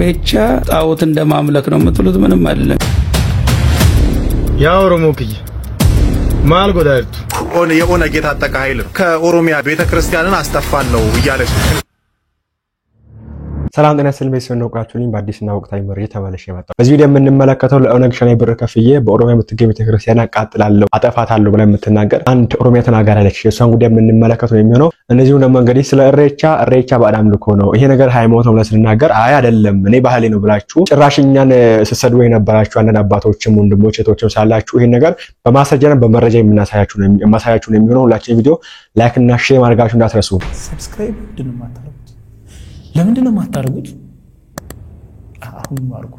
እሬቻ ጣዖት እንደማምለክ ነው የምትሉት ምንም አይደለም። ያ ኦሮሞክይ ማል ጎዳልቱ የኦነ ጌታ ተቃይል ከኦሮሚያ ቤተክርስቲያንን አስጠፋለሁ ይያለች ሰላም ጤና ይስጥልኝ በሰነውቃችሁኝ በአዲስና ወቅታዊ መረጃ ተመልሼ መጣሁ። በዚህ ቪዲዮ የምንመለከተው ለኦነግ ሸኔ ብር ከፍዬ በኦሮሚያ የምትገኝ ቤተክርስቲያን አቃጥላለሁ አጠፋታለሁ ብላ የምትናገር አንድ ኦሮሚያ ተናጋሪ አለች። የሷን ጉዳይ የምንመለከተው የሚሆነው እነዚሁ ደግሞ እንግዲህ ስለ እሬቻ በአዳም ልኮ ነው ይሄ ነገር ሃይማኖት ነው ብላ ስንናገር አይ አይደለም እኔ ባህሌ ነው ብላችሁ ጭራሽኛን ስሰዱ የነበራችሁ አንድ አባቶችም ወንድሞች እህቶችም ሳላችሁ ይሄን ነገር በማስረጃና በመረጃ የምናሳያችሁ ነው የሚሆነው። ሁላችን ቪዲዮ ላይክ እና ሼር ማድረጋችሁ እንዳትረሱ። ሰብስክራይብ ድንማታረጉት ለምንድነው ማታረጉት? አሁን ማርኩ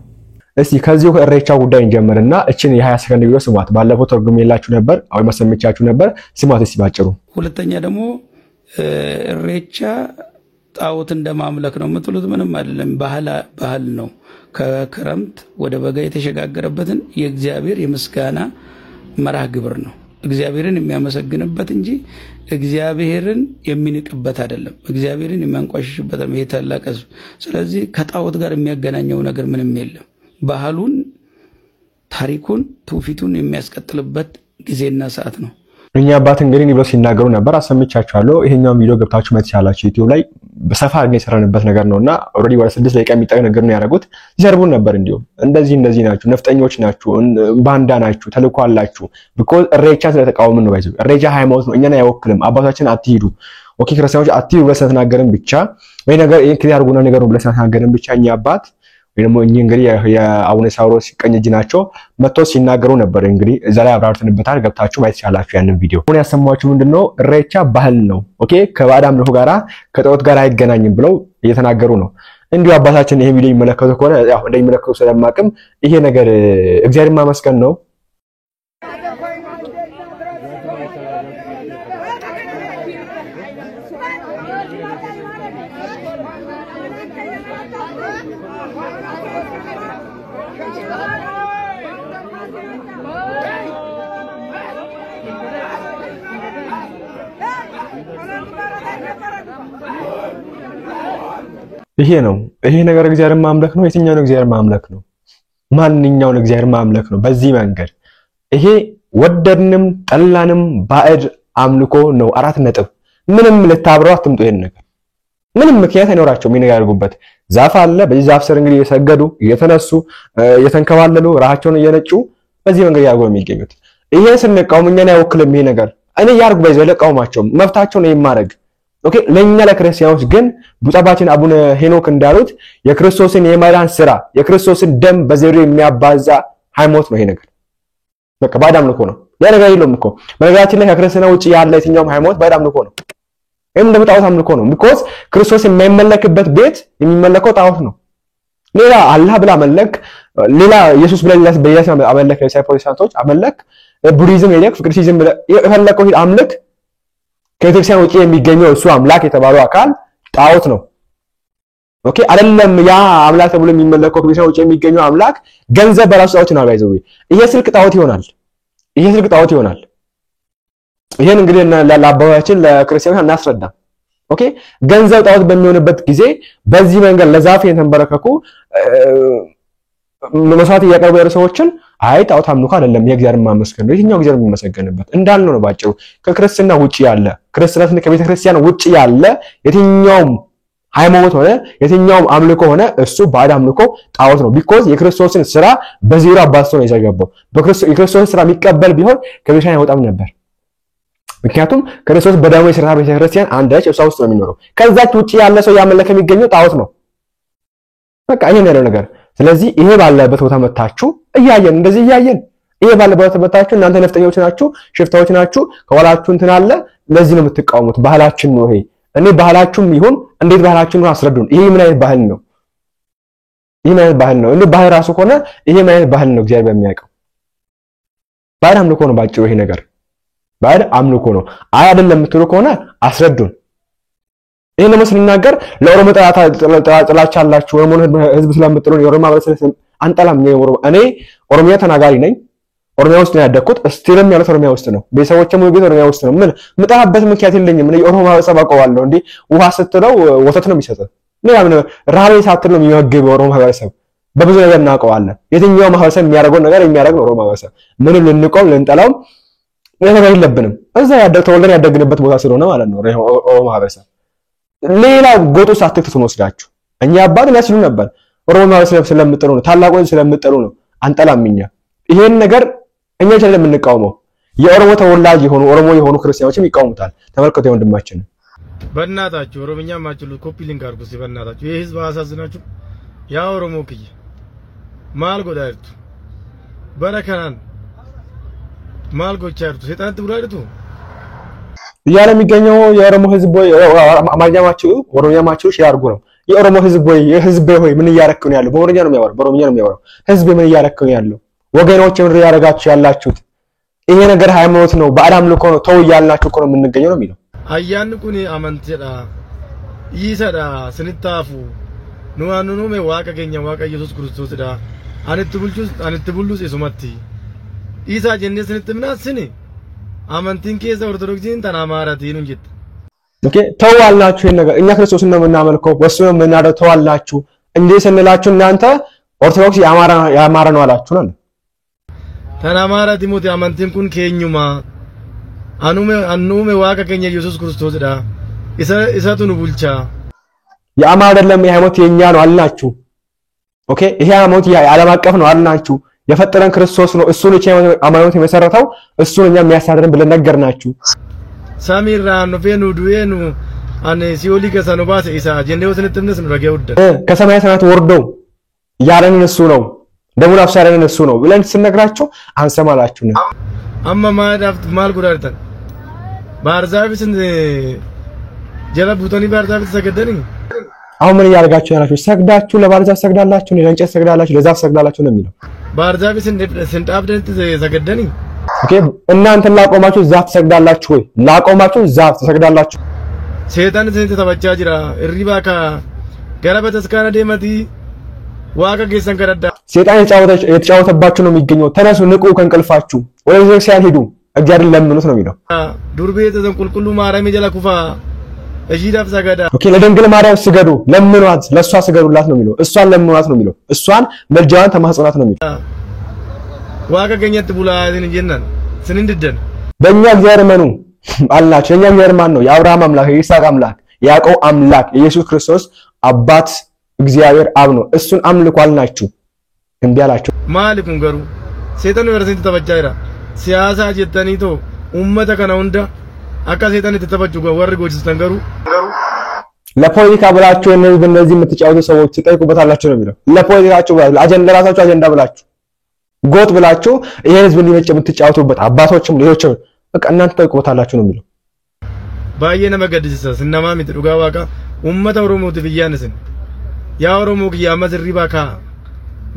እስቲ ከዚሁ ከእሬቻ ጉዳይ እንጀምርና እቺን የ20 ሰከንድ ቪዲዮ ስሟት። ባለፈው ተርጉሜላችሁ ነበር አሁን ማሰምቻችሁ ነበር ስሟት እስቲ ባጭሩ። ሁለተኛ ደግሞ እሬቻ ጣዖት እንደማምለክ ነው የምትሉት ምንም አይደለም። ባህል ነው። ከክረምት ወደ በጋ የተሸጋገረበትን የእግዚአብሔር የምስጋና መርሃ ግብር ነው። እግዚአብሔርን የሚያመሰግንበት እንጂ እግዚአብሔርን የሚንቅበት አይደለም። እግዚአብሔርን የሚያንቋሽሽበት ነው ይሄ ታላቅ ሕዝብ። ስለዚህ ከጣዖት ጋር የሚያገናኘው ነገር ምንም የለም። ባህሉን፣ ታሪኩን፣ ትውፊቱን የሚያስቀጥልበት ጊዜና ሰዓት ነው። እኛ አባት እንግዲህ ብለው ሲናገሩ ነበር አሰምቻችኋለሁ። ይሄኛው ቪዲዮ ገብታችሁ ማየት ይችላልችሁ ዩቲዩብ ላይ በሰፋ አድርገን የሰራንበት ነገር ነውና ኦሬዲ ወደ 6 ደቂቃ የሚጠጋ ነገር ነው ያደረጉት። ይሰርቡን ነበር እንዲሁ እንደዚህ ናችሁ፣ ነፍጠኞች ናችሁ፣ ባንዳ ናችሁ፣ ተልኳላችሁ ቢኮዝ እሬቻ ስለተቃወምን ነው። ባይዘው እሬቻ ሃይማኖት ነው እኛን አይወክልም። አባታችን አትሂዱ ኦኬ ክርስቲያኖች አትሂዱ ብለን ስለተናገርን ብቻ ወይ ነገር ይሄን ክሊር አድርጉና ነገር ብለን ስለተናገርን ብቻ እኛ አባት ወይ ደግሞ እንግዲህ የአቡነ ሳውሮስ ቀኝ እጅ ናቸው መጥተው ሲናገሩ ነበር። እንግዲህ እዛ ላይ አብራርተንበታል ገብታችሁ ማየት ይችላልችሁ ያንን ቪዲዮ። አሁን ያሰማችሁ ምንድነው እሬቻ ባህል ነው ኦኬ ከባዕድ አምልኮ ጋራ ከጣዖት ጋር አይገናኝም ብለው እየተናገሩ ነው። እንዲሁ አባታችን ይሄ ቪዲዮ ይመለከቱ ከሆነ ያው እንደሚመለከቱ ስለማቅም ይሄ ነገር እግዚአብሔር ማመስገን ነው። ይሄ ነገር እግዚአብሔር ማምለክ ነው። የትኛው ነው እግዚአብሔር ማምለክ ነው? ማንኛው ነው እግዚአብሔር ማምለክ ነው? በዚህ መንገድ ይሄ ወደድንም ጠላንም ባዕድ አምልኮ ነው። 4 ነጥብ። ምንም ልታብረው አትምጡ። ይሄን ነገር ምንም ምክንያት አይኖራቸውም የሚነጋገሩበት። ዛፍ አለ። በዚህ ዛፍ ስር እንግዲህ የሰገዱ እየተነሱ እየተንከባለሉ ራሳቸውን እየነጩ በዚህ መንገድ ያርጉ የሚገኙት። ይሄ ስንቃወም እኛን አይወክልም። ይሄ ነገር እኔ ያርጉ ባይዘው ለቃውማቸው መፍታቸው ነው የማረግ ኦኬ። ለኛ ለክርስቲያኖች ግን ቡጣባችን አቡነ ሄኖክ እንዳሉት የክርስቶስን የማዳን ስራ የክርስቶስን ደም በዘሩ የሚያባዛ ሃይማኖት ነው ይሄ ነገር። በቃ ባዕድ አምልኮ ነው። ያ ነገር የለውም እኮ በነገራችን ላይ ከክርስትና ውጪ ያለ የትኛውም ሃይማኖት ባዕድ አምልኮ ነው። ይሄም ደግሞ ጣዖት አምልኮ ነው። ቢኮዝ ክርስቶስ የማይመለክበት ቤት የሚመለከው ጣዖት ነው። ሌላ አላህ ብላ አመለክ፣ ሌላ ኢየሱስ ብላ በኢየሱስ አመለክ፣ ፕሮቴስታንቶች አመለክ፣ ቡዲዝም ሄደክ ፍቅርሲዝም የፈለከው ሂድ አምልክ። ከቤተክርስቲያን ውጪ የሚገኘው እሱ አምላክ የተባለው አካል ጣዖት ነው ኦኬ። አይደለም ያ አምላክ ተብሎ የሚመለከው ከቤተክርስቲያን ውጪ የሚገኘው አምላክ ገንዘብ በራሱ ጣዖት ነው። ባይዘው ይሄ ስልክ ጣዖት ይሆናል። ይሄን እንግዲህ ለአባባችን ለክርስቲያኖች እናስረዳ ኦኬ። ገንዘብ ጣዖት በሚሆንበት ጊዜ በዚህ መንገድ ለዛፍ የተንበረከኩ መስዋዕት እያቀረቡ ያሉ ሰዎችን አይ ጣዖት አምልኮ አይደለም የእግዚአብሔር ማመስገን ነው። የትኛው እግዚአብሔር የሚመሰገንበት እንዳልነው ነው ባጭሩ። ከክርስትና ውጪ ያለ ክርስቲያኖች ከቤተ ክርስቲያን ውጪ ያለ የትኛውም ሃይማኖት ሆነ የትኛውም አምልኮ ሆነ እሱ ባዕድ አምልኮ ጣዖት ነው። ቢኮዝ የክርስቶስን ስራ በዜሮ አባዝቶ ነው የዘገበው። የክርስቶስን ስራ የሚቀበል ቢሆን ከቤተክርስቲያን አይወጣም ነበር። ምክንያቱም ክርስቶስ በደሙ የሰራው ቤተክርስቲያን አንድ ነች፣ እሷ ውስጥ ነው የሚኖረው። ከዛች ውጪ ያለ ሰው ያመለከ የሚገኘው ጣዖት ነው። በቃ ይሄን ያለው ነገር። ስለዚህ ይሄ ባለበት ቦታ መታችሁ እያየን እንደዚህ እያየን ይሄ ባለበት ቦታ መታችሁ እናንተ ነፍጠኞች ናችሁ፣ ሽፍታዎች ናችሁ፣ ከኋላችሁ እንትን አለ። ለዚህ ነው የምትቃወሙት። ባህላችን ነው ይሄ። እኔ ባህላችሁም ይሁን እንዴት ባህላችን ነው አስረዱን። ይሄ ምን አይነት ባህል ነው? እንዴ ባህል ራሱ ከሆነ ይሄ ምን አይነት ባህል ነው? እግዚአብሔር በሚያውቀው ባዕድ አምልኮ ነው ባጭሩ። ይሄ ነገር ባዕድ አምልኮ ነው። አይ አይደለም የምትሉ ከሆነ አስረዱን። ይሄን ነው ስንናገር ለኦሮሞ ጥላቻ አላችሁ ኦሮሞ ህዝብ ስለምትሉ የኦሮሞ ማህበረሰብ አንጠላም። እኔ ኦሮሚያ ተናጋሪ ነኝ። ኦሮሚያ ውስጥ ነው ያደኩት። ስቲልም ያለው ኦሮሚያ ውስጥ ነው። ቤተሰቦቼ ሙሉ ቤት ኦሮሚያ ውስጥ ነው። ምን ምጣበት ምክንያት የለኝም። እኔ ኦሮሞ ማህበረሰብ አውቀዋለሁ። እንዴ ውሃ ስትለው ወተት ነው የሚሰጠው። ምን ራቤ ሳትል ነው የሚመግብ ኦሮሞ ማህበረሰብ በብዙ ነገር እናውቀዋለን የትኛው ማህበረሰብ የሚያደርገው ነገር የሚያደርግ ነው ኦሮሞ ማህበረሰብ ምንም ልንቆም ልንጠላው ነገር የለብንም እዛ ተወልደን ያደግንበት ቦታ ስለሆነ ማለት ነው ኦሮሞ ማህበረሰብ ሌላ ጎጦ ሳትክቱ ወስዳችሁ እኛ አባት ያስሉ ነበር ኦሮሞ ማህበረሰብ ስለምጥሩ ነው ታላቁን ስለምጥሩ ነው አንጠላምኛ ይሄን ነገር እኛ ጀለ የምንቃወመው የኦሮሞ ተወላጅ የሆኑ ኦሮሞ የሆኑ ክርስቲያኖችም ይቃወሙታል ተመልከቱ ወንድማችን በእናታችሁ ኦሮሞኛ ማችሉ ኮፒ ሊንክ አድርጉ በእናታችሁ ይሄ ህዝብ አሳዝናችሁ ያ ኦሮሞ ክይ ማል ጎዳይቱ በረከናን ማል ጎቻርቱ ሰይጣን ትብራይቱ ያለ የሚገኘው የኦሮሞ ህዝብ ወይ አማርኛማችሁ ኦሮሞኛማችሁ ሼር ነው የኦሮሞ ህዝብ ወይ የህዝብ ሆይ ምን እያረከው ነው ያለው በኦሮሞኛ ነው የሚያወራው በኦሮሞኛ ነው የሚያወራው ህዝብ ምን እያረከው ነው ያለው ወገኖች ምን ያረጋችሁ ያላችሁት ይሄ ነገር ሃይማኖት ነው በአዳም ልኮ ነው ተው ያልናችሁ እኮ ነው የምንገኘው ነው የሚለው አያን ኩኒ አመንተዳ ይሰዳ ስንታፉ ኑዋኑኑ ሜ ዋቀገኛ ዋቀ ኢየሱስ ክርስቶስ ዳ አንት ቡሉስ እሱመቲ ኢሳ ጀነስ ንትምናስኒ አመንቲን ከዛ ኦርቶዶክሲን ተናማራት ይኑን ጅት ኦኬ ተዋልናችሁ ይሄን ነገር እኛ ክርስቶስን ነው የምናመልከው ወሱ ነው የምናደው ተዋልናችሁ እንዴ ስንላችሁ እናንተ ኦርቶዶክስ ያማራ ነው አላችሁ ነው ተናማራ ዲሞቲ አመንቲን ኩን ከኙማ አኑሜ ዋቀ ከኛ ኢየሱስ ክርስቶስ ዳ ኢሳቱን ቡልቻ ያማራ አይደለም የሃይማኖት የኛ ነው አልናችሁ ኦኬ ይሄ ሃይማኖት ዓለም አቀፍ ነው አልናችሁ የፈጠረን ክርስቶስ ነው እሱን እቺ ሃይማኖት የመሰረተው እሱን እኛ የሚያሳድረን ብለን ነገርናችሁ ሳሚራ ነው ፈኑ ዱየኑ አነ ሲኦሊ ከሰኑ ባሰ ኢሳ ጀንዴው ስንጥምነስ ነው ረገውደ ከሰማይ ሰማያት ወርደው ያረን እሱ ነው ደሙን አፍሳረን እሱ ነው ብለን ስንነግራቸው አንሰማላችሁ ነው አማ ማዳፍት ማል ጉዳርተን ባርዛብስን ጀለቡቶኒ ባርዛብስ ሰገደኒ አሁን ምን ያርጋችሁ ያላችሁ ሰግዳችሁ ለባርዛብ ሰግዳላችሁ ለእንጨት ሰግዳላችሁ ለዛፍ ሰግዳላችሁ ነው የሚለው ባርዛብስን ስንጣብደን ሰገደኒ ኦኬ እናንተ ላቆማችሁ ዛፍ ሰግዳላችሁ ወይ ላቆማችሁ ዛፍ ሰግዳላችሁ ሰይጣን ዘንተ ተበቻ ጅራ እሪባካ ገረበተስካና ደመቲ ዋጋ ገሰን ከረዳ ሰይጣን የተጫወተባችሁ ነው የሚገኘው ተነሱ ንቁ ከንቅልፋችሁ ወደ ቤተክርስቲያን ሄዱ እግዚአብሔር ለምኑት ነው የሚለው ዱርቤ ተዘንቁልቁሉ ማርያም ጀላኩፋ እጂዳፍ ሰገዳ ኦኬ ለድንግል ማርያም ስገዱ ለምኗት ለሷ ስገዱላት ነው የሚለው እሷን ለምኗት ነው የሚለው እሷን መልጃዋን ተማጽናት ነው የሚለው ዋጋ ገኘት ቡላን እንጀናን ስንንድደን በእኛ እግዚአብሔር መኑ አላችሁ የኛ እግዚአብሔር ማን ነው የአብርሃም አምላክ የይስሐቅ አምላክ የያዕቆብ አምላክ ኢየሱስ ክርስቶስ አባት እግዚአብሔር አብ ነው እሱን አምልኩ አልናችሁ እንዴ አላችሁ ማልኩን ገሩ ሰይጣን ወረሰን ተበጃይራ ሲያሳ ጀተኒቶ ኡመተ ከናውንዳ አካ ሰይጣን ተተበጁ ወርጎች ተንገሩ ለፖለቲካ ብላችሁ እነዚህ የምትጫወቱ ሰዎች ትጠይቁበታላችሁ ነው የሚለው ለፖለቲካችሁ አጀንዳ ራሳችሁ አጀንዳ ብላችሁ ጎጥ ብላችሁ ይሄ ህዝብ እንዲመጭ የምትጫወቱበት አባቶችም ሌሎችም በቃ እናንተ ተጠይቁበታላችሁ ነው የሚለው ባየነ መገድስ ስናማሚ ትዱጋ ዋቃ ኡመተ ኦሮሞ ትብያንስን ያ ኦሮሞ ግያማ ዝሪባካ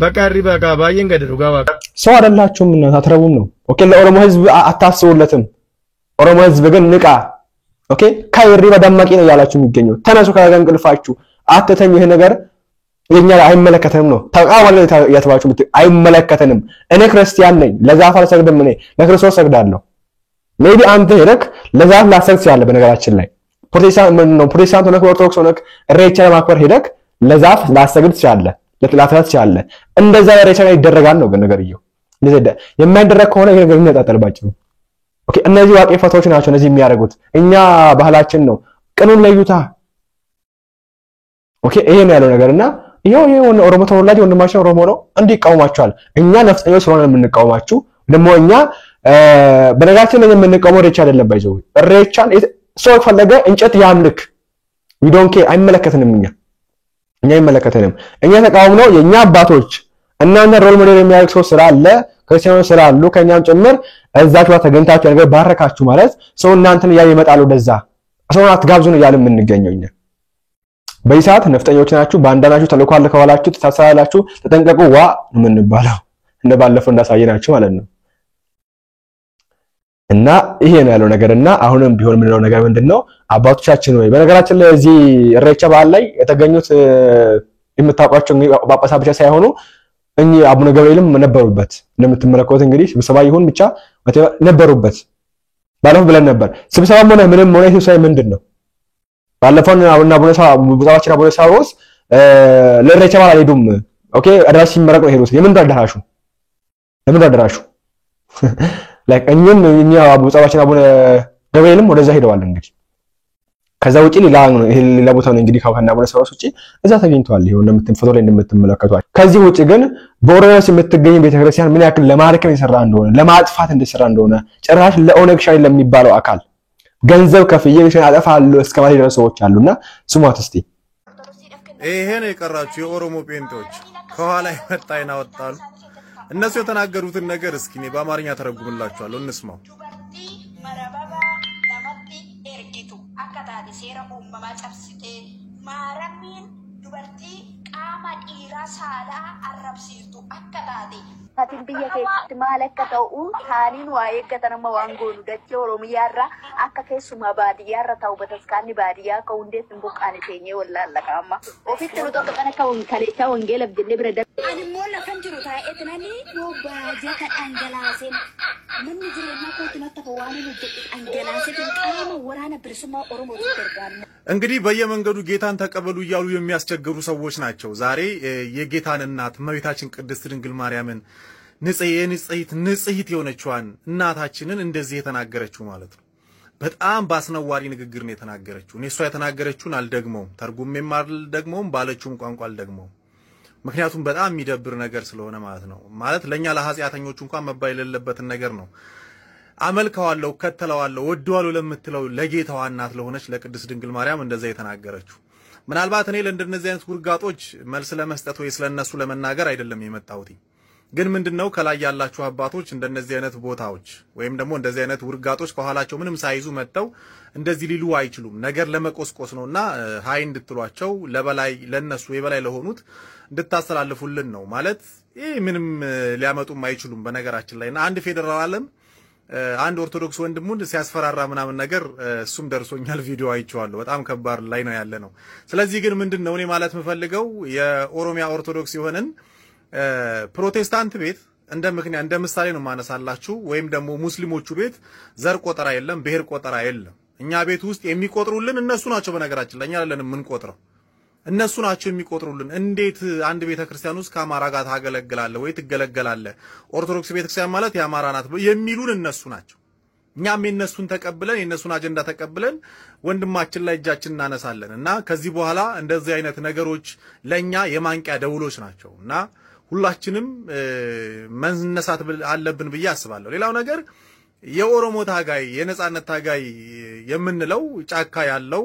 በቃ ሪባካ ባየን ገደዱጋ ዋቃ ሰው አይደላችሁም እና ታትረቡም ነው ኦኬ ለኦሮሞ ህዝብ አታስቡለትም ኦሮሞ ህዝብ ግን ንቃ ኦኬ ካይሪባ ደማቂ ነው ያላችሁ የሚገኘው ተነሱ ከእንቅልፋችሁ አትተኙ ይሄ ነገር የኛ አይመለከተንም ነው ተቃዋለ ያተባችሁ አይመለከተንም እኔ ክርስቲያን ነኝ ለዛፍ አልሰግድም እኔ ለክርስቶስ ሰግዳለሁ ሜቢ አንተ ሄደክ ለዛፍ ላሰግድ ያለ በነገራችን ላይ ፕሮቴስታንት ሆነክ ኦርቶዶክስ ሆነክ ኢሬቻ ማክበር ሄደክ ለዛፍ ላሰግድ ይችላል ለጥላታት ይችላል እንደዛ ኢሬቻ ላይ ይደረጋል ነው ነገርየው እንደዛ የማይደረግ ከሆነ ይሄ ነገር ይነጣጠልባችሁ ኦኬ እነዚህ ዋቄ ፈቶች ናቸው እነዚህ የሚያደርጉት እኛ ባህላችን ነው ቀኑን ለዩታ ኦኬ ይሄ ነው ያለው ነገርና ይሄው ኦሮሞ ተወላጅ ወንድማችን ኦሮሞ ነው እንዲቃወማቸዋል እኛ ነፍጠኞች ስለሆነ የምንቃወማችሁ ደሞ እኛ በነገራችን ላይ የምንቃወመው ኢሬቻ አይደለም ባይዘው ኢሬቻን ሰው ፈለገ እንጨት ያምልክ we don't care አይመለከተንም እኛ አይመለከተንም እኛ ተቃውመው የኛ አባቶች እናንተ ሮል ሞዴል የሚያደርግ ሰው ስላለ ክርስቲያኖች ስላሉ ከኛም ጭምር እዛችሁ ተገንታችሁ ነገር ባረካችሁ ማለት ሰው እናንተን ያይ ይመጣሉ ደዛ ሰው አትጋብዙ ነው ያለ የምንገኘው እኛ በይሳት ነፍጠኞች ናችሁ ባንዳናችሁ ተልኳል ከዋላችሁ ተሳሳላችሁ ተጠንቀቁ ዋ ምን ባለው እንደባለፈው እንዳሳየናችሁ ማለት ነው እና ይሄ ነው ያለው ነገርና አሁንም ቢሆን ምንድነው ነገር ምንድነው አባቶቻችን ወይ በነገራችን ላይ እዚህ ኢሬቻ በዓል ላይ የተገኙት የምታውቋቸው ጳጳሳ ብቻ ሳይሆኑ እኚ አቡነ ገብርኤልም ነበሩበት እንደምትመለከቱት እንግዲህ ስብሰባ ይሁን ብቻ ነበሩበት ባለፈው ብለን ነበር ስብሰባም ሆነ ምንም ሆነ ስብሰባ ምንድነው ባለፈው አቡነ ሳዊሮስ ለኢሬቻ በዓል አልሄዱም። ኦኬ አዳራሽ ሲመረቅ ነው ሄዱት። የምን አዳራሹ ላይክ እኛ አቡነ ገብርኤልም ወደዛ ሄደዋል። እንግዲህ ከዛ ውጪ ሌላ ቦታ ነው እንግዲህ ካውካና አቡነ ሳዊሮስ ውጪ እዛ ተገኝተዋል። ይሄው ፎቶ ላይ እንደምትመለከቷቸው። ከዚህ ውጪ ግን በኦሮሚያ ውስጥ የምትገኝ ቤተክርስቲያን ምን ያክል ለማርከም የሰራ እንደሆነ ለማጥፋት እንደሰራ እንደሆነ ጭራሽ ለኦነግ ሻይ ለሚባለው አካል ገንዘብ ከፍዬ ቤተክርስቲያን አጠፋለሁ እስከማለት ድረስ ሰዎች አሉና ስሟት እስቲ። ይሄ ነው የቀራችሁ የኦሮሞ ጴንጤዎች ከኋላ ይመጣይና ወጣሉ። እነሱ የተናገሩትን ነገር እስኪ እኔ በአማርኛ ተረጉምላችኋለሁ እንስማው። Hatin biyya keessatti maal akka ta'u taaniin waa eeggatama waan goonu dachee Oromiyaarra akka keessumaa baadiyyaarra ta'u bataskaanni baadiyyaa akka hundees hin buqqaane teenyee wallaallaka amma. Ofitti nu tokko kan akka kaleechaa wangeelaaf jennee bira darbe. Ani immoo lafan jiru taa'ee tinanii yoo baajaa kan dhangalaaseen namni jireenyaa kootti natti hafa waan hin hojjetu dhangalaasee qaama waraana bilisummaa Oromootti gargaaru. እንግዲህ በየመንገዱ ጌታን ተቀበሉ እያሉ የሚያስቸግሩ ሰዎች ናቸው። ዛሬ የጌታን እናት እመቤታችን ቅድስት ድንግል ማርያምን ንጽሕት የሆነችዋን እናታችንን እንደዚህ የተናገረችው ማለት ነው። በጣም ባስነዋሪ ንግግር ነው የተናገረችው። እሷ የተናገረችውን አልደግመውም፣ ተርጉሜም አልደግመውም፣ ባለችውም ቋንቋ አልደግመውም። ምክንያቱም በጣም የሚደብር ነገር ስለሆነ ማለት ነው። ማለት ለኛ ለኃጢአተኞች እንኳን መባል የሌለበትን ነገር ነው። አመልከዋለሁ ከተለዋለሁ ወደዋለሁ ለምትለው ለጌታዋ እናት ለሆነች ለቅድስት ድንግል ማርያም እንደዛ የተናገረችው። ምናልባት እኔ ለእንደነዚህ አይነት ጉርጋጦች መልስ ለመስጠት ወይ ስለነሱ ለመናገር አይደለም የመጣሁት። ግን ምንድነው ከላይ ያላችሁ አባቶች እንደነዚህ አይነት ቦታዎች ወይም ደግሞ እንደዚህ አይነት ውርጋጦች ከኋላቸው ምንም ሳይዙ መጥተው እንደዚህ ሊሉ አይችሉም። ነገር ለመቆስቆስ ነውና ሃይ እንድትሏቸው ለበላይ ለነሱ የበላይ ለሆኑት እንድታስተላልፉልን ነው። ማለት ይሄ ምንም ሊያመጡም አይችሉም። በነገራችን ላይና አንድ ፌደራል ዓለም አንድ ኦርቶዶክስ ወንድሙን ሲያስፈራራ ምናምን ነገር እሱም ደርሶኛል፣ ቪዲዮ አይቼዋለሁ። በጣም ከባድ ላይ ነው ያለ ነው። ስለዚህ ግን ምንድነው እኔ ማለት የምፈልገው የኦሮሚያ ኦርቶዶክስ የሆነን ፕሮቴስታንት ቤት እንደ ምሳሌ ነው ማነሳላችሁ። ወይም ደግሞ ሙስሊሞቹ ቤት ዘር ቆጠራ የለም፣ ብሔር ቆጠራ የለም። እኛ ቤት ውስጥ የሚቆጥሩልን እነሱ ናቸው። በነገራችን ላይ እኛ አይደለንም የምንቆጥረው፣ እነሱ ናቸው የሚቆጥሩልን። እንዴት አንድ ቤተክርስቲያን ውስጥ ከአማራ ጋር ታገለግላለህ ወይ ትገለገላለህ? ኦርቶዶክስ ቤተክርስቲያን ማለት የአማራ ናት የሚሉን እነሱ ናቸው። እኛም የነሱን ተቀብለን የነሱን አጀንዳ ተቀብለን ወንድማችን ላይ እጃችን እናነሳለን። እና ከዚህ በኋላ እንደዚህ አይነት ነገሮች ለኛ የማንቂያ ደውሎች ናቸውና ሁላችንም መነሳት አለብን ብዬ አስባለሁ። ሌላው ነገር የኦሮሞ ታጋይ የነጻነት ታጋይ የምንለው ጫካ ያለው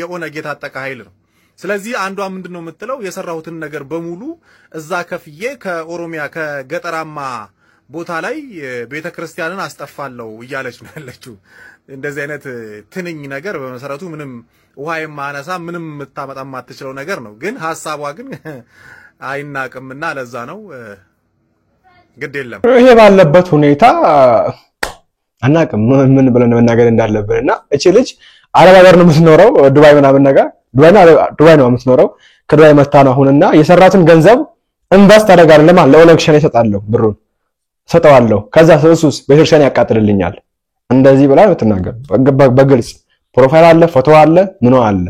የኦነግ የታጠቀ ኃይል ነው። ስለዚህ አንዷ ምንድነው የምትለው የሰራሁትን ነገር በሙሉ እዛ ከፍዬ ከኦሮሚያ ከገጠራማ ቦታ ላይ ቤተክርስቲያንን አስጠፋለሁ እያለች ነው ያለችው። እንደዚህ አይነት ትንኝ ነገር በመሰረቱ ምንም ውሃ የማነሳ ምንም መታመጣ ማትችለው ነገር ነው። ግን ሐሳቧ ግን አይናቅምና ለዛ ነው ግድ የለም። ይሄ ባለበት ሁኔታ አናቅም ምን ብለን መናገር እንዳለብንና እቺ ልጅ አረብ ሀገር ነው የምትኖረው፣ ዱባይ ምናምን ነገር ዱባይ ነው የምትኖረው። ከዱባይ መጣ ነው አሁንና የሰራትን ገንዘብ ኢንቨስት አደርጋለሁ ለማን ለኦነግ ሸኔ እሰጣለሁ፣ ብሩን ሰጠዋለሁ። ከዛ እሱስ ቤተክርስቲያን ያቃጥልልኛል እንደዚህ ብላ የምትናገር በግልጽ ፕሮፋይል አለ፣ ፎቶ አለ፣ ምን አለ።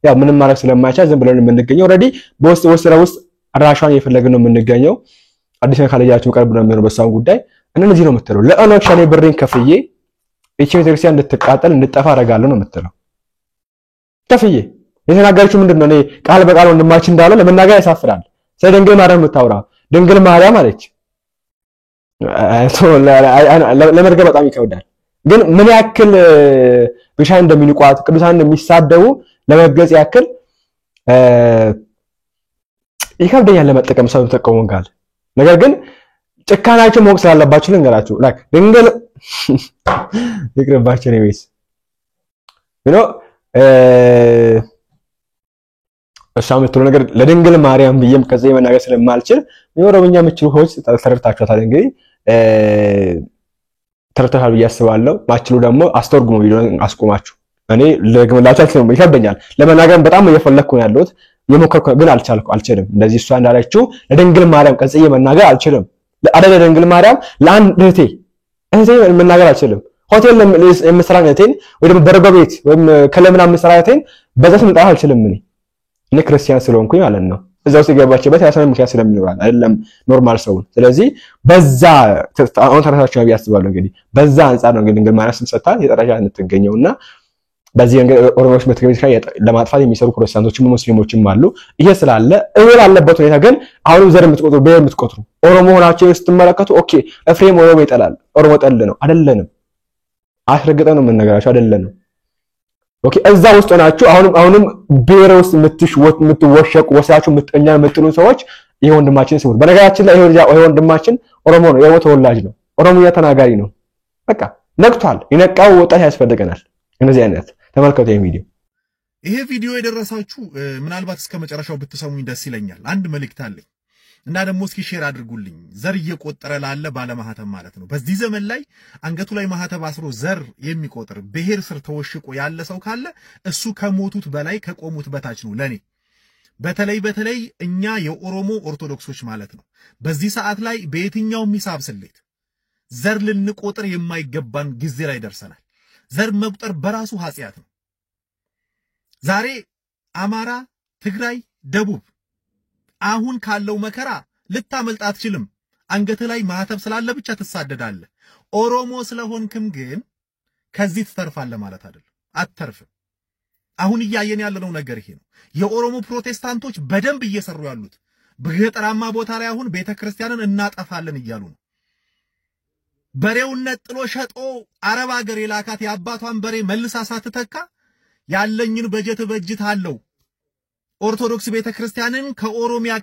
ያ ምንም ማድረግ ስለማይቻል ዝም ብለን የምንገኘው ኦሬዲ በውስጥ ለውስጥ አድራሻውን እየፈለግን ነው የምንገኘው። አዲስ ነገር ካለያችሁ ቀርብ ነው የሚሆነው በሳውን ጉዳይ እነዚህ ነው የምትለው። ለኦነግ ሸኔ ብሬን ከፍዬ እቺ ቤተክርስቲያን እንድትቃጠል እንድጠፋ አደርጋለሁ ነው የምትለው። ከፍዬ የተናገረችው ምንድነው? እኔ ቃል በቃል ወንድማችን እንዳለው ለመናገር ያሳፍራል። ስለ ድንግል ማርያም የምታወራ ድንግል ማርያም አለች። ለመርገም በጣም ይከብዳል። ግን ምን ያክል ብሻን እንደሚንቋት ቅዱሳን እንደሚሳደቡ ለመግለጽ ያክል ይከብደኛል ለመጠቀም ሰው ተጠቀሙን ጋር። ነገር ግን ጭካናቸው ሞቅ ስላለባችሁ ልንገራችሁ። ላክ ድንግል ይቅርባችሁ ነው ወይስ እሷም የምትለው ነገር ለድንግል ማርያም ብዬም ከዚህ መናገር ስለማልችል የኦሮምኛ የምትችሉ ሆች ተረድታችኋታል። እንግዲህ ተረድታችኋል ብዬ አስባለሁ። ማችሉ ደግሞ አስተርጉሙ ቪዲዮን አስቆማችሁ። እኔ ለግምላችሁ አልችልም፣ ይከብደኛል ለመናገር በጣም እየፈለኩ ነው ያለሁት። የሞከርኩ ግን አልችልም። እንደዚህ እሷ እንዳለችው ለድንግል ማርያም ቀጽዬ መናገር አልችልም። ለአደለ ድንግል ማርያም ለአንድ እህቴ መናገር አልችልም። ሆቴል የምሰራ እህቴን ወይ ደግሞ በርጎ ቤት ወይም ከለምና የምሰራ እህቴን በዛ ስም ልጠራ አልችልም እኔ ክርስቲያን ስለሆንኩኝ ማለት ነው እዛው ሲገባችበት ያሰነ ምክንያት ስለሚኖራል አይደለም ኖርማል ሰው ስለዚህ በዛ አሁን ተራሳቸው ነው ያስባለው እንግዲህ በዛ አንፃር ነው እንግዲህ ማርያም ሰጣ የጠራጃ እንትገኘውና በዚህ ኦሮሞዎች መትገቢት ላይ ለማጥፋት የሚሰሩ ፕሮቴስታንቶችም ሙስሊሞችም አሉ ይሄ ስላለ እውል አለበት ሁኔታ ግን አሁን ዘር የምትቆጥሩ በየር የምትቆጥሩ ኦሮሞ ሆናችሁ ስትመለከቱ ኦኬ ኤፍሬም ኦሮሞ ይጠላል ኦሮሞ ጠል ነው አይደለንም አስረግጠን ነው መነገራችሁ አይደለንም ኦኬ እዛ ውስጥ ናችሁ አሁንም ብሔር ውስጥ የምትወሸቁ ወሳችሁ ምትኛ የምትሉ ሰዎች ይሄ ወንድማችን ሲሆን በነገራችን ላይ ይሄ ወንድማችን ኦሮሞ ነው የኦሮሞ ተወላጅ ነው ኦሮሞኛ ተናጋሪ ነው በቃ ነቅቷል ይነቃው ወጣት ያስፈልገናል እነዚህ አይነት ተመልከቱ ይሄ ቪዲዮ የደረሳችሁ ምናልባት እስከ መጨረሻው ብትሰሙኝ ደስ ይለኛል አንድ መልእክት አለኝ እና ደግሞ እስኪ ሼር አድርጉልኝ ዘር እየቆጠረ ላለ ባለ ማህተም ማለት ነው በዚህ ዘመን ላይ አንገቱ ላይ ማህተም አስሮ ዘር የሚቆጥር ብሔር ስር ተወሽቆ ያለ ሰው ካለ እሱ ከሞቱት በላይ ከቆሙት በታች ነው ለኔ በተለይ እኛ የኦሮሞ ኦርቶዶክሶች ማለት ነው በዚህ ሰዓት ላይ በየትኛው ሂሳብ ስሌት ዘር ልንቆጥር የማይገባን ጊዜ ላይ ደርሰናል ዘር መቁጠር በራሱ ኃጢያት ነው ዛሬ አማራ ትግራይ ደቡብ አሁን ካለው መከራ ልታመልጥ አትችልም አንገተ ላይ ማህተብ ስላለ ብቻ ተሳደዳለህ ኦሮሞ ስለሆንክም ግን ከዚህ ትተርፋለህ ማለት አይደለም አትተርፍም አሁን ያየን ያለነው ነገር ይሄ ነው የኦሮሞ ፕሮቴስታንቶች በደንብ እየሰሩ ያሉት በገጠራማ ቦታ ላይ አሁን ቤተክርስቲያንን እናጠፋለን እያሉ ነው በሬውን ነጥሎ ሸጦ አረብ ሀገር የላካት ያባቷን በሬ መልሳ ሳትተካ ያለኝን በጀት በጅታለው ኦርቶዶክስ ቤተክርስቲያንን ከኦሮሚያ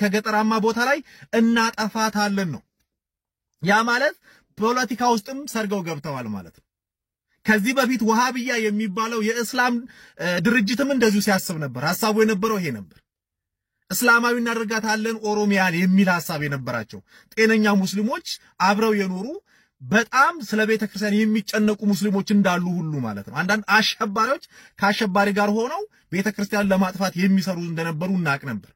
ከገጠራማ ቦታ ላይ እናጠፋታለን ነው ያ ማለት ፖለቲካ ውስጥም ሰርገው ገብተዋል ማለት ነው ከዚህ በፊት ወሃቢያ የሚባለው የእስላም ድርጅትም እንደዚሁ ሲያስብ ነበር ሐሳቡ የነበረው ይሄ ነበር እስላማዊ እናደርጋታለን ኦሮሚያን የሚል ሐሳብ የነበራቸው ጤነኛ ሙስሊሞች አብረው የኖሩ በጣም ስለ ቤተክርስቲያን የሚጨነቁ ሙስሊሞች እንዳሉ ሁሉ ማለት ነው አንዳንድ አሸባሪዎች ከአሸባሪ ጋር ሆነው ቤተክርስቲያን ለማጥፋት የሚሰሩ እንደነበሩ እናቅ ነበር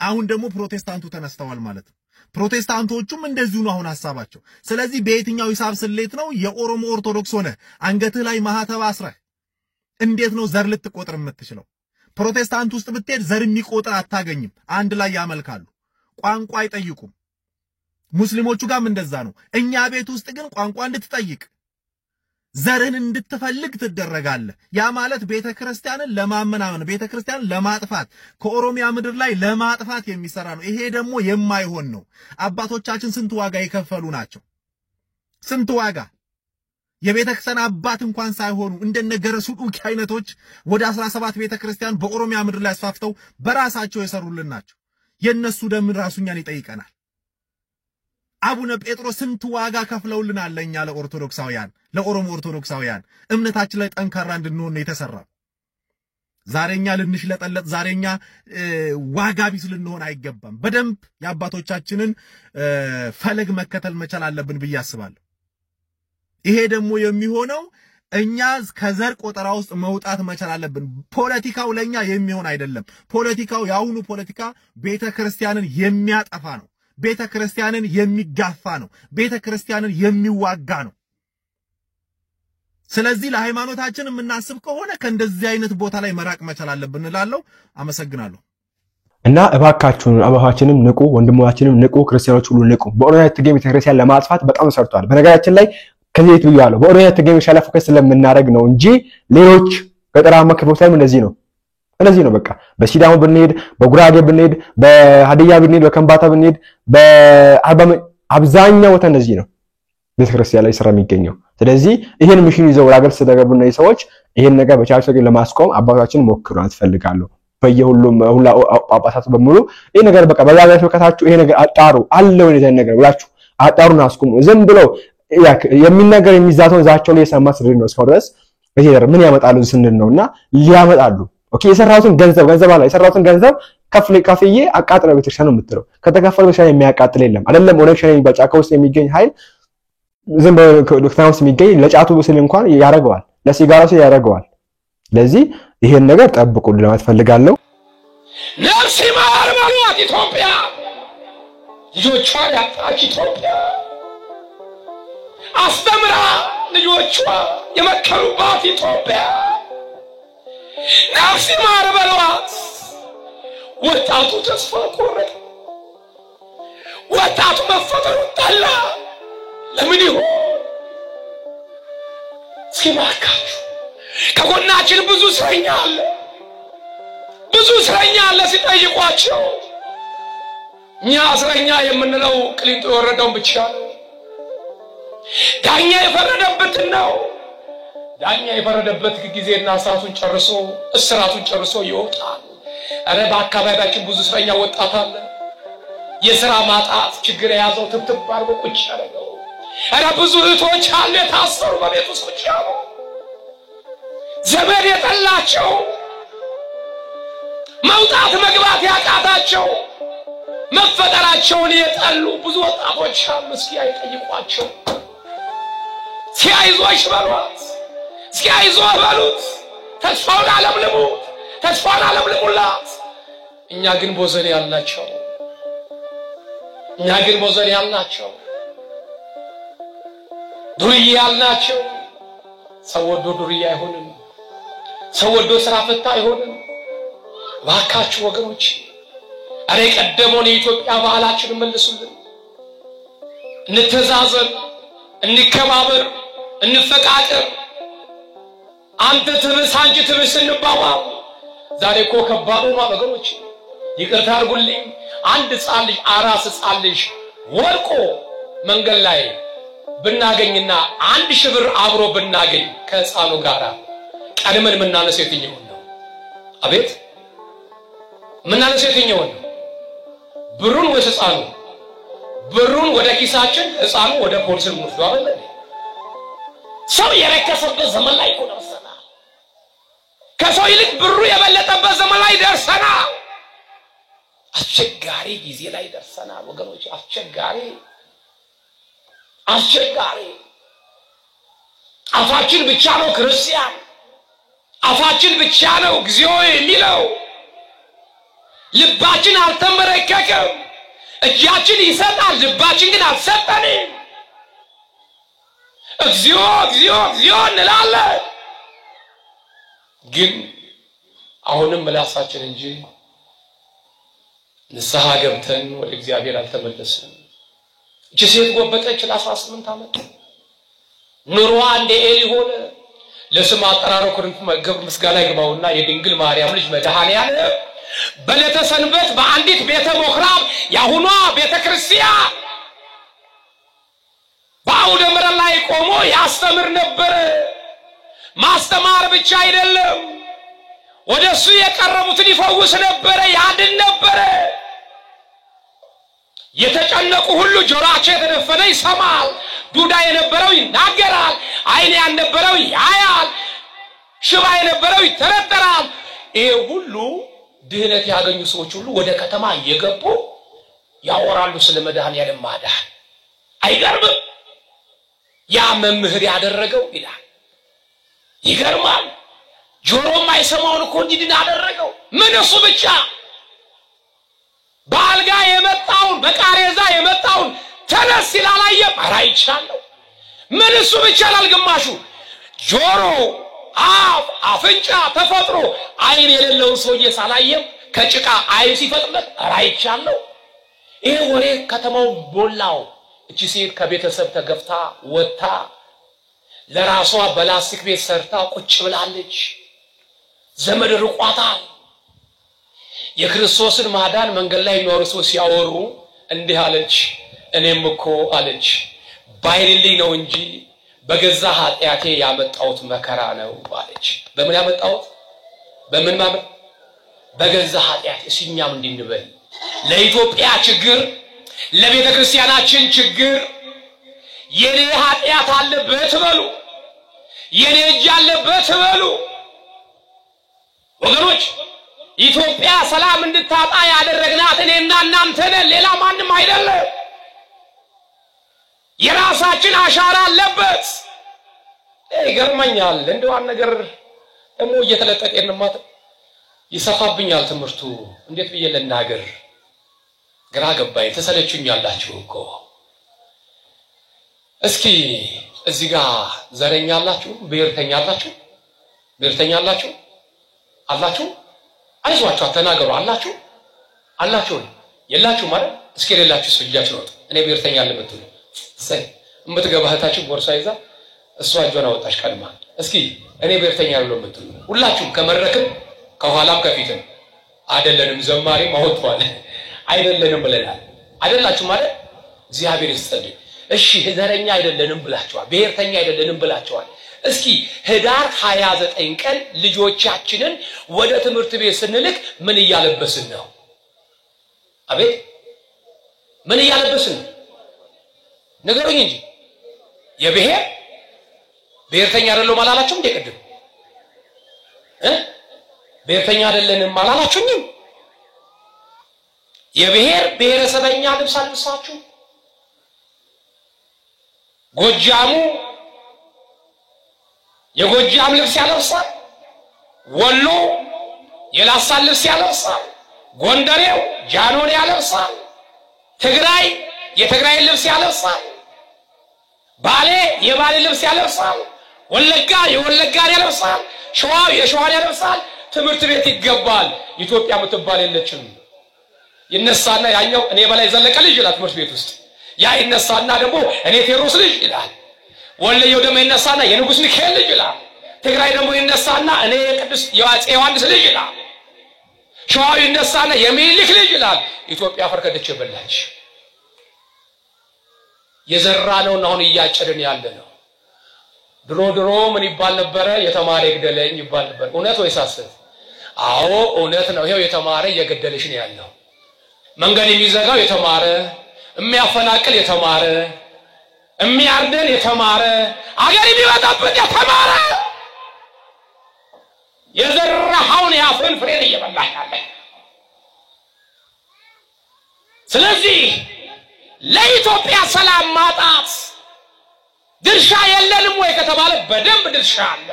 አሁን ደግሞ ፕሮቴስታንቱ ተነስተዋል ማለት ነው ፕሮቴስታንቶቹም እንደዚሁ ነው አሁን ሐሳባቸው ስለዚህ በየትኛው ሂሳብ ስሌት ነው የኦሮሞ ኦርቶዶክስ ሆነ አንገትህ ላይ ማህተብ አስረህ እንዴት ነው ዘር ልትቆጥር የምትችለው ፕሮቴስታንት ውስጥ ብትሄድ ዘር የሚቆጥር አታገኝም አንድ ላይ ያመልካሉ ቋንቋ አይጠይቁም ሙስሊሞቹ ጋርም እንደዛ ነው እኛ ቤት ውስጥ ግን ቋንቋ እንድትጠይቅ ዘርን እንድትፈልግ ትደረጋለህ ያ ማለት ቤተክርስቲያንን ለማመናመን ቤተክርስቲያንን ለማጥፋት ከኦሮሚያ ምድር ላይ ለማጥፋት የሚሰራ ነው ይሄ ደግሞ የማይሆን ነው አባቶቻችን ስንት ዋጋ የከፈሉ ናቸው ስንት ዋጋ የቤተክርስቲያን አባት እንኳን ሳይሆኑ እንደነገረሱ ዱኪ አይነቶች ወደ 17 ቤተክርስቲያን በኦሮሚያ ምድር ላይ አስፋፍተው በራሳቸው የሰሩልን ናቸው የነሱ ደም ራሱኛን ይጠይቀናል አቡነ ጴጥሮስ ስንት ዋጋ ከፍለውልናል ለኛ ለኦርቶዶክሳውያን ለኦሮሞ ኦርቶዶክሳውያን እምነታችን ላይ ጠንካራ እንድንሆን ነው የተሰራው ዛሬኛ ልንሽለጠለጥ ዛሬኛ ዋጋ ቢስ ልንሆን አይገባም በደንብ የአባቶቻችንን ፈለግ መከተል መቻል አለብን ብዬ አስባለሁ ይሄ ደግሞ የሚሆነው እኛ ከዘር ቆጠራ ውስጥ መውጣት መቻል አለብን ፖለቲካው ለኛ የሚሆን አይደለም ፖለቲካው ያውኑ ፖለቲካ ቤተክርስቲያንን የሚያጠፋ ነው ቤተክርስቲያንን የሚጋፋ ነው ቤተክርስቲያንን የሚዋጋ ነው ስለዚህ ለሃይማኖታችን የምናስብ ከሆነ ከእንደዚህ አይነት ቦታ ላይ መራቅ መቻል አለብን እላለሁ አመሰግናለሁ እና እባካችሁን አባታችንም ንቁ ወንድሞቻችንም ንቁ ክርስቲያኖች ሁሉ ንቁ በኦሮሚያ ትገኝ ቤተክርስቲያን ለማጥፋት በጣም ሰርቷል በነገራችን ላይ ከዚህ ይያለው በኦሮሚያ ትገኝ ሻላ ፎከስ ስለምናረግ ነው እንጂ ሌሎች ገጠራማ ክፍሎችም እንደዚህ ነው በቃ በሲዳሞ ብንሄድ በጉራጌ ብንሄድ በሃዲያ ብንሄድ በከምባታ ብንሄድ በአብዛኛው ቦታ እንደዚህ ነው ቤተክርስቲያን ላይ ስራ የሚገኘው ስለዚህ ይሄን ሚሽን ይዘው ወራገር ስለገቡና ሰዎች ይሄን ነገር በቻርች ግን ለማስቆም አባታችን ሞክሩ አትፈልጋለሁ በየሁሉም ሁላ ጳጳሳት በሙሉ ይሄ ነገር በቃ በዛሬ ፈከታችሁ ይሄ ነገር አጣሩ አለው እንደዚህ ነገር ብላችሁ አጣሩና አስቆሙ ዝም ብሎ የሚነገር የሚዛተው ዛቸው ላይ የሰማ ስድር ነው እስካሁን ድረስ ይሄ ነገር ምን ያመጣሉ ስንል ነውና ሊያመጣሉ ኦኬ የሰራውትን ገንዘብ አለ የሰራውትን ገንዘብ ከፍዬ አቃጥለው ቤተክርስቲያን ነው የምትለው ከተከፈለ በሻ የሚያቃጥል የለም አይደለም ኦነክሽን የሚባጫካ ውስጥ የሚገኝ ኃይል ዝም በዶክተር ውስጥ የሚገኝ ለጫቱ ብስል እንኳን ያረጋዋል ለሲጋራው ያረጋዋል ለዚህ ይሄን ነገር ጠብቁ ለማለት ፈልጋለሁ ነፍስ ይማር ማለት ኢትዮጵያ ልጆቿ ያጣች ኢትዮጵያ አስተምራ ልጆቿ የመከሩባት ኢትዮጵያ ነፍስ ይማር በሏት። ወጣቱ ተስፋ ቆረጠ። ወጣቱ መፈጠሩ ጠላ። ለምን ይሆን? ሲባካችሁ ከጎናችን ብዙ እስረኛ አለ። ብዙ እስረኛ አለ ሲጠይቋቸው እኛ እስረኛ የምንለው ቅሊንጦ የወረደውን ብቻ ነው። ዳኛ የፈረደበት ነው። ዳኛ የፈረደበት ጊዜና ሰዓቱን ጨርሶ እስራቱን ጨርሶ ይወጣል። አረ በአካባቢያችን ብዙ እስረኛ ወጣት አለ። የሥራ ማጣት ችግር የያዘው ትብትብ አድርጎ ቁጭ ያለው። አረ ብዙ እህቶች አሉ የታሰሩ በቤት ውስጥ ቁጭ ያሉ። ዘመድ የጠላቸው መውጣት መግባት ያቃታቸው መፈጠራቸውን የጠሉ ብዙ ወጣቶች አሉ። እስኪ አይጠይቋቸው። ሲያይዞሽ በሏት። ሲያይዞህ በሉት። ተስፋውን አለምልሙት። ተስፋውን አለምልሙላት። እኛ ግን ቦዘኔ ያልናቸው ዱርዬ ያልናቸው። ሰው ወዶ ዱርዬ አይሆንም። ሰው ወዶ ስራ ፈታ አይሆንም። ባካችሁ ወገኖች አሬ ቀደመውን የኢትዮጵያ ባህላችንን መልሱልን። እንተዛዘን፣ እንከባበር፣ እንፈቃቀር። አንተ ትብስ አንቺ ትብስ እንባባል። ዛሬ እኮ ከባድ ነው ወገኖች። ይቅርታ አድርጉልኝ። አንድ ሕፃን ልጅ አራስ ሕፃን ልጅ ወርቆ መንገድ ላይ ብናገኝና 1000 ብር አብሮ ብናገኝ ከሕፃኑ ጋር ቀድመን ምናነሳው የትኛውን ነው? አቤት ምናነሳው የትኛውን ነው? ብሩን ወይስ ሕፃኑ? ብሩን ወደ ኪሳችን፣ ሕፃኑ ወደ ፖሊስ ወስዶ አይደል? ሰው የረከሰበት ዘመን ላይ ነው ደርሰናል። ከሰው ይልቅ ብሩ የበለጠበት ዘመን ላይ ደርሰናል። አስቸጋሪ ጊዜ ላይ ደርሰናል ወገኖች። አስቸጋሪ አፋችን ብቻ ነው ክርስቲያን። አፋችን ብቻ ነው እግዚኦ የሚለው። ልባችን አልተመረከከም። እጃችን ይሰጣል፣ ልባችን ግን አልሰጠንም። እግዚኦ እግዚኦ እግዚኦ እንላለን፣ ግን አሁንም ምላሳችን እንጂ ንስሐ ገብተን ወደ እግዚአብሔር አልተመለስንም። እቺ ሴት ጎበጠች ለ18 ዓመት። ኑሮዋ እንደ ኤሊ ሆነ። ለስም አጠራሩ ክርንፍ መገብ ምስጋና ይግባውና የድንግል ማርያም ልጅ መድኃኔዓለም በዕለተ ሰንበት በአንዲት ቤተ ምኵራብ ያሁኗ ቤተክርስቲያን በአውደ ምሕረት ላይ ቆሞ ያስተምር ነበር። ማስተማር ብቻ አይደለም፣ ወደሱ የቀረቡትን ይፈውስ ነበር፣ ያድን ነበር። የተጨነቁ ሁሉ ጆሮአቸው የተደፈነ ይሰማል። ዱዳ የነበረው ይናገራል። ዓይን ያልነበረው ያያል። ሽባ የነበረው ይተረተራል። ይሄ ሁሉ ድህነት ያገኙ ሰዎች ሁሉ ወደ ከተማ እየገቡ ያወራሉ ስለ መድኃኔዓለም ማዳን። አይገርምም? ያ መምህር ያደረገው ይላል። ይገርማል። ጆሮም አይሰማውን እኮ እንዲድን አደረገው። ምን እሱ ብቻ ባልጋ የመጣውን በቃሬዛ የመጣውን ተነስ ይላላየም አራይቻለሁ። ምን እሱ ብቻ ላልግማሹ ጆሮ፣ አፍ፣ አፍንጫ ተፈጥሮ ዓይን የሌለውን ሰውዬ ሳላየም ከጭቃ ዓይን ሲፈጥለት አራይቻለሁ። ይሄ ወሬ ከተማው ቦላው። እቺ ሴት ከቤተሰብ ተገፍታ ወጣ ለራሷ በላስቲክ ቤት ሰርታ ቁጭ ብላለች። ዘመድ ርቋታል። የክርስቶስን ማዳን መንገድ ላይ የሚኖሩ ሰዎች ሲያወሩ እንዲህ አለች፣ እኔም እኮ አለች ባይልልኝ ነው እንጂ በገዛ ኃጢአቴ ያመጣሁት መከራ ነው አለች። በምን ያመጣሁት? በምን ማለት? በገዛ ኃጢአቴ። እኛም እንድንበል ለኢትዮጵያ ችግር፣ ለቤተ ክርስቲያናችን ችግር የኔ ኃጢአት አለበት በሉ፣ የኔ እጅ አለበት በሉ ወገኖች። ኢትዮጵያ ሰላም እንድታጣ ያደረግናት እኔና እናንተ ነን፣ ሌላ ማንም አይደለም። የራሳችን አሻራ አለበት። ይገርመኛል። እንደው አንድ ነገር ደግሞ እየተለጠቀን ማለት ይሰፋብኛል ትምህርቱ። እንዴት ብዬ ልናገር? ግራ ገባኝ። ተሰለቹኛላችሁ እኮ። እስኪ እዚህ ጋር ዘረኛ አላችሁ፣ ብሔርተኛ አላችሁ፣ ብሔርተኛ አላችሁ። አላችሁ አይዟችሁ ተናገሩ አላችሁ የላችሁ ማለት እስኪ የሌላችሁ ሰውያችሁ ነው እኔ ብሔርተኛ አለበትሉ ሰይ እምትገባህታችሁ ቦርሳ ይዛ እሷ እጇን አወጣች ቀድማ እስኪ እኔ ብሔርተኛ አይደለም የምትሉ ሁላችሁም ከመረክም ከኋላም ከፊትም አይደለንም ዘማሪ ማውጣዋል አይደለንም ብለናል አይደላችሁ ማለት እግዚአብሔር ይስጥልኝ እሺ ዘረኛ አይደለንም ብላችኋል ብሔርተኛ አይደለንም ብላችኋል እስኪ ህዳር 29 ቀን ልጆቻችንን ወደ ትምህርት ቤት ስንልክ ምን ያለበስን ነው አቤት ምን ያለበስን ነገሩኝ እንጂ ብሔርተኛ አይደለም አላላችሁም እንደቀደም ብሔርተኛ አይደለንም አላላችሁም ብሔረሰበኛ ልብስ አልብሳችሁ ጎጃሙ የጎጃም ልብስ ያለብሳል ወሎ የላሳ ልብስ ያለብሳል ጎንደሬው ጃኖን ያለብሳል ትግራይ የትግራይ ልብስ ያለብሳል ባሌ የባሌ ልብስ ያለብሳል ወለጋ የወለጋን ያለብሳል ሸዋ የሸዋን ያለብሳል ትምህርት ቤት ይገባል ኢትዮጵያ ምትባል የለችም ይነሳና ያኛው እኔ በላይ ዘለቀ ልጅ ይላል ትምህርት ቤት ውስጥ ያ ይነሳና ደግሞ እኔ ቴዎድሮስ ልጅ ይላል ወለየው ደግሞ ይነሳና የንጉስ ሚካኤል ልጅ ይላል ትግራይ ደግሞ ይነሳና እኔ ቅዱስ ዮሐንስ ልጅ ይላል ሸዋው ይነሳና የሚኒሊክ ልጅ ይላል ኢትዮጵያ ፈርከደች በላች የዘራነው አሁን እያጨደን ያለ ነው ድሮ ምን ይባል ነበር የተማረ ይገደለኝ ይባል ነበር እውነት ወይስ ሐሰት አዎ እውነት ነው ይሄው የተማረ እየገደለሽ ነው ያለው መንገድ የሚዘጋው የተማረ የሚያፈናቅል የተማረ የሚያርደን የተማረ አገር የሚበጣበት የተማረ የዘራኸውን ያፍን ፍሬን እየበላህ ያለ ስለዚህ ለኢትዮጵያ ሰላም ማጣት ድርሻ የለንም ወይ ከተባለ በደንብ ድርሻ አለ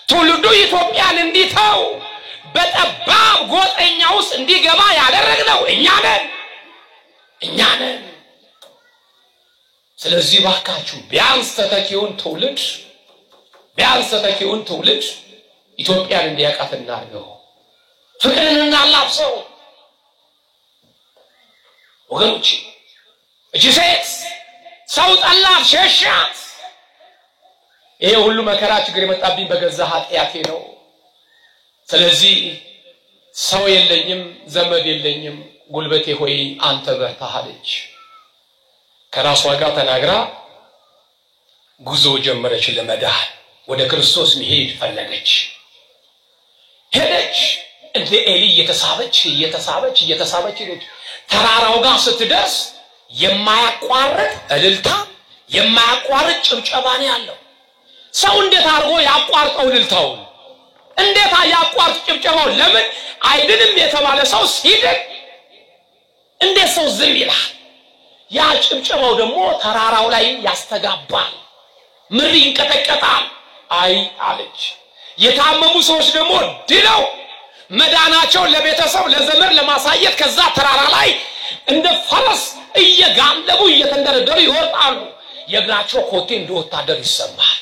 ትውልዱ ኢትዮጵያን እንዲተው በጠባብ ጎጠኛ ውስጥ እንዲገባ ያደረግነው እኛ ነን ስለዚህ ባካችሁ ቢያንስ ተተኪውን ትውልድ ኢትዮጵያን እንዲያቃት እናድርገው ፍቅርን እናላብሰው ወገኖች እጅሴት ሰው ጠላት ሸሻት ይሄ ሁሉ መከራ ችግር የመጣብኝ በገዛ ኃጢአቴ ነው ስለዚህ ሰው የለኝም ዘመድ የለኝም ጉልበቴ ሆይ አንተ በርታሃለች ከራሷ ጋር ተናግራ ጉዞ ጀመረች ለመዳን ወደ ክርስቶስ መሄድ ፈለገች ሄደች እንደ ኤሊ እየተሳበች ሄደች ተራራው ጋር ስትደርስ የማያቋርጥ እልልታ የማያቋርጥ ጭብጨባ ነው ያለው ሰው እንዴት አርጎ ያቋርጠው እልልታው እንዴት ያቋርጥ ጭብጨባው ለምን አይድንም የተባለ ሰው ሲድን እንዴት ሰው ዝም ይላል ያ ጭብጨባው ደግሞ ተራራው ላይ ያስተጋባል ምድር ይንቀጠቀጣል አይ አለች የታመሙ ሰዎች ደግሞ ድለው መዳናቸው ለቤተሰብ ለዘመር ለማሳየት ከዛ ተራራ ላይ እንደ ፈረስ እየጋለቡ እየተንደረደሩ ይወጣሉ የግራቸው ኮቴ እንደ ወታደር ይሰማል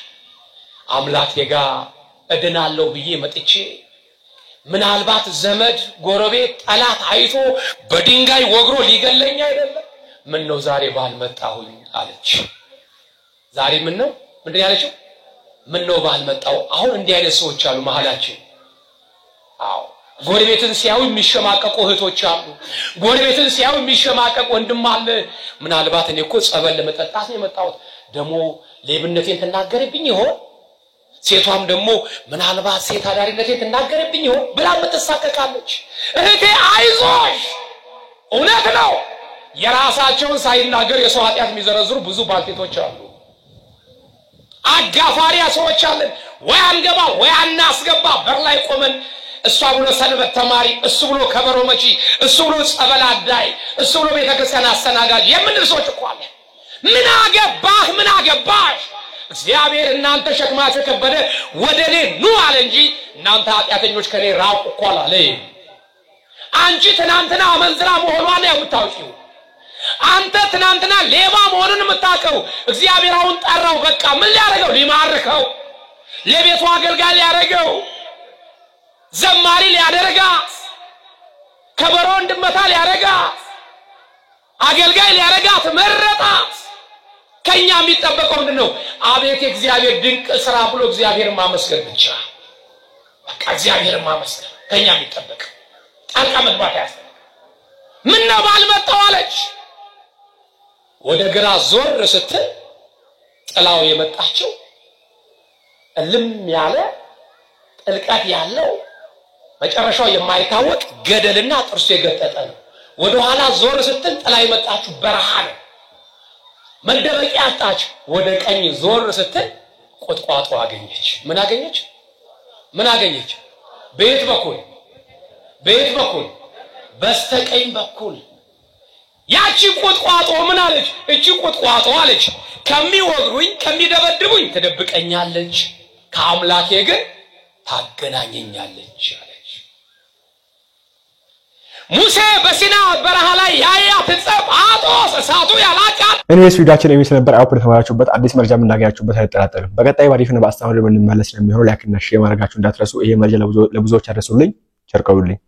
አምላክ ጋር እድናለሁ ብዬ መጥቼ ምናልባት ዘመድ ጎረቤት ጠላት አይቶ በድንጋይ ወግሮ ሊገለኝ አይደለም ምን ነው ዛሬ ባልመጣሁኝ አለች ዛሬ ምን ነው ምንድን ያለችው ምን ነው ባልመጣው አሁን እንዲህ አይነት ሰዎች አሉ መሐላችን አዎ ጎረቤትን ሲያዩ የሚሸማቀቁ እህቶች አሉ ጎረቤትን ሲያዩ የሚሸማቀቁ ወንድም አለ ምናልባት እኔ እኮ ጸበል ለመጠጣት ነው የመጣሁት ደሞ ሌብነቴን ተናገረብኝ ይሆን ሴቷም ደሞ ምናልባት ሴት አዳሪነቴን ተናገረብኝ ይሆን ብላ መተሳቀቃለች እህቴ አይዞሽ እውነት ነው የራሳቸውን ሳይናገር የሰው ኃጢአት የሚዘረዝሩ ብዙ ባልቴቶች አሉ አጋፋሪያ ሰዎች አለን ወይ አንገባ ወይ አናስገባ በር ላይ ቆመን እሷ ብሎ ሰንበት ተማሪ እሱ ብሎ ከበሮ መቺ እሱ ብሎ ጸበል አዳይ እሱ ብሎ ቤተክርስቲያን አስተናጋጅ የምንል ሰዎች እኮ አለ ምን አገባሽ እግዚአብሔር እናንተ ሸክማችሁ ከበደ ወደኔ ኑ አለ እንጂ እናንተ ኃጢአተኞች ከኔ ራቁ እኮ አለ አንቺ ትናንትና አመንዝራ መሆኗን ያውታውቂው አንተ ትናንትና ሌባ መሆኑን የምታውቀው እግዚአብሔር አሁን ጠራው በቃ ምን ሊያደርገው ሊማርከው ለቤቱ አገልጋይ ሊያደርገው ዘማሪ ሊያደርጋት ከበሮ እንድመታ ሊያደርጋት አገልጋይ ሊያደርጋት መረጣት ከኛ የሚጠበቀው ምንድነው አቤት እግዚአብሔር ድንቅ ስራ ብሎ እግዚአብሔር ማመስገን ብቻ በቃ እግዚአብሔር ማመስገን ከኛ የሚጠበቅ ጣልቃ መግባት ያስፈልጋል ምን ነው ባልመጣው አለች ወደ ግራ ዞር ስትል ጥላው የመጣችው እልም ያለ ጥልቀት ያለው መጨረሻው የማይታወቅ ገደልና ጥርሱ የገጠጠ ነው ወደ ኋላ ዞር ስትል ጥላ የመጣችው በረሃ ነው መደበቂያ አጣች ወደ ቀኝ ዞር ስትል ቁጥቋጦ አገኘች ምን አገኘች በየት በኩል በስተቀኝ በኩል ያቺ ቁጥቋጦ ምን አለች እቺ ቁጥቋጦ አለች ከሚወግሩኝ ከሚደበድቡኝ ትደብቀኛለች ከአምላኬ ግን ታገናኘኛለች አለች ሙሴ በሲና በረሃ ላይ ያያት ጸብ አጦስ እሳቱ ያላቃት እኔስ ቪዲዮአችን የሚስ ነበር አውፕ ተማራችሁበት አዲስ መረጃ ምናገኛችሁበት አይጠራጠርም በቀጣይ ባሪፍ ነው በአስተማሪ የምንመለስ ነው የሚሆነው ላይክ እና ሼር ማድረጋችሁ እንዳትረሱ ይሄ መረጃ ለብዙዎች አድርሱልኝ ቸር ቆዩልኝ